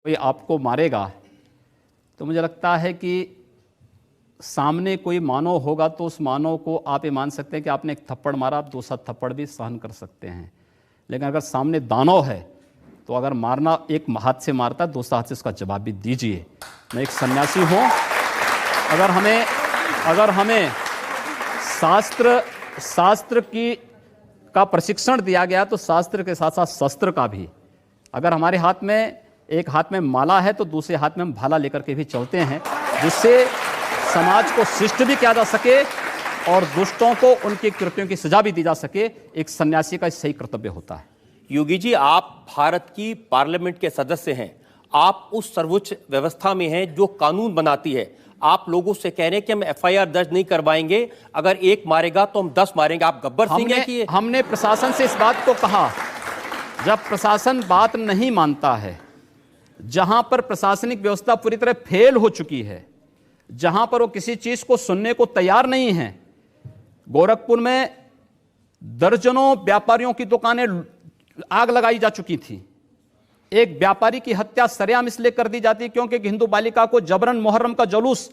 कोई आपको मारेगा तो मुझे लगता है कि सामने कोई मानव होगा तो उस मानव को आप ये मान सकते हैं कि आपने एक थप्पड़ मारा, आप दूसरा थप्पड़ भी सहन कर सकते हैं। लेकिन अगर सामने दानव है तो अगर मारना एक हाथ से मारता है, दूसरा हाथ से उसका जवाब भी दीजिए। मैं एक सन्यासी हूँ। अगर हमें शास्त्र का प्रशिक्षण दिया गया तो शास्त्र के साथ साथ शस्त्र का भी। अगर हमारे हाथ में एक हाथ में माला है तो दूसरे हाथ में हम भाला लेकर के भी चलते हैं, जिससे समाज को शिष्ट भी किया जा सके और दुष्टों को उनके कृत्यों की सजा भी दी जा सके। एक सन्यासी का सही कर्तव्य होता है। योगी जी, आप भारत की पार्लियामेंट के सदस्य हैं, आप उस सर्वोच्च व्यवस्था में हैं जो कानून बनाती है। आप लोगों से कह रहे हैं कि हम एफआईआर दर्ज नहीं करवाएंगे, अगर एक मारेगा तो हम 10 मारेंगे। आप गब्बर सिंह हैं कि हमने प्रशासन से इस बात को कहा। जब प्रशासन बात नहीं मानता है, जहां पर प्रशासनिक व्यवस्था पूरी तरह फेल हो चुकी है, जहां पर वो किसी चीज को सुनने को तैयार नहीं है। गोरखपुर में दर्जनों व्यापारियों की दुकानें आग लगाई जा चुकी थी। एक व्यापारी की हत्या सरेआम इसलिए कर दी जाती क्योंकि हिंदू बालिका को जबरन मुहर्रम का जुलूस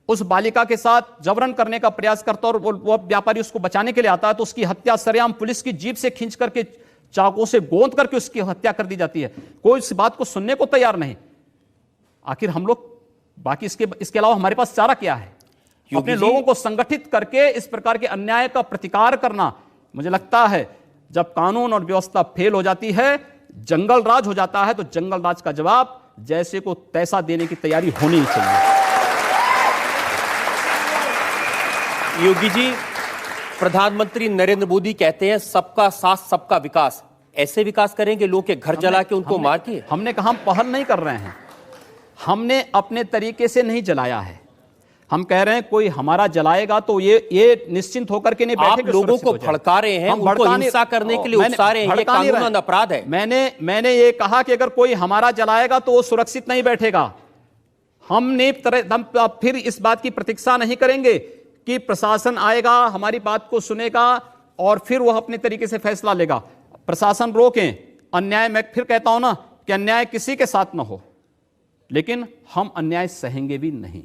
उस बालिका के साथ जबरन करने का प्रयास करता और वो व्यापारी उसको बचाने के लिए आता है तो उसकी हत्या सरेआम पुलिस की जीप से खींच करके चाकू से गोंद करके उसकी हत्या कर दी जाती है। कोई इस बात को सुनने को तैयार नहीं। आखिर हम लोग बाकी इसके अलावा हमारे पास चारा क्या है? अपने लोगों को संगठित करके इस प्रकार के अन्याय का प्रतिकार करना। मुझे लगता है जब कानून और व्यवस्था फेल हो जाती है, जंगल राज हो जाता है, तो जंगल राज का जवाब जैसे को तैसा देने की तैयारी होनी चाहिए। योगी जी, प्रधानमंत्री नरेंद्र मोदी कहते हैं सबका साथ सबका विकास। ऐसे विकास करेंगे लोग के घर जला के उनको मार के? हमने कहा हम पहल नहीं कर रहे हैं, हमने अपने तरीके से नहीं जलाया है। हम कह रहे हैं कोई हमारा जलाएगा तो ये निश्चिंत होकर के नहीं बैठेंगे। आप लोगों को भड़का रहे हैं, उनको हिंसा करने के लिए उकसा रहे हैं, ये कानूनन अपराध है। मैंने ये कहा कि अगर कोई हमारा जलाएगा तो वो सुरक्षित नहीं बैठेगा। हम फिर इस बात की प्रतीक्षा नहीं करेंगे कि प्रशासन आएगा, हमारी बात को सुनेगा और फिर वह अपने तरीके से फैसला लेगा। प्रशासन रोकें अन्याय। मैं फिर कहता हूं ना कि अन्याय किसी के साथ ना हो, लेकिन हम अन्याय सहेंगे भी नहीं।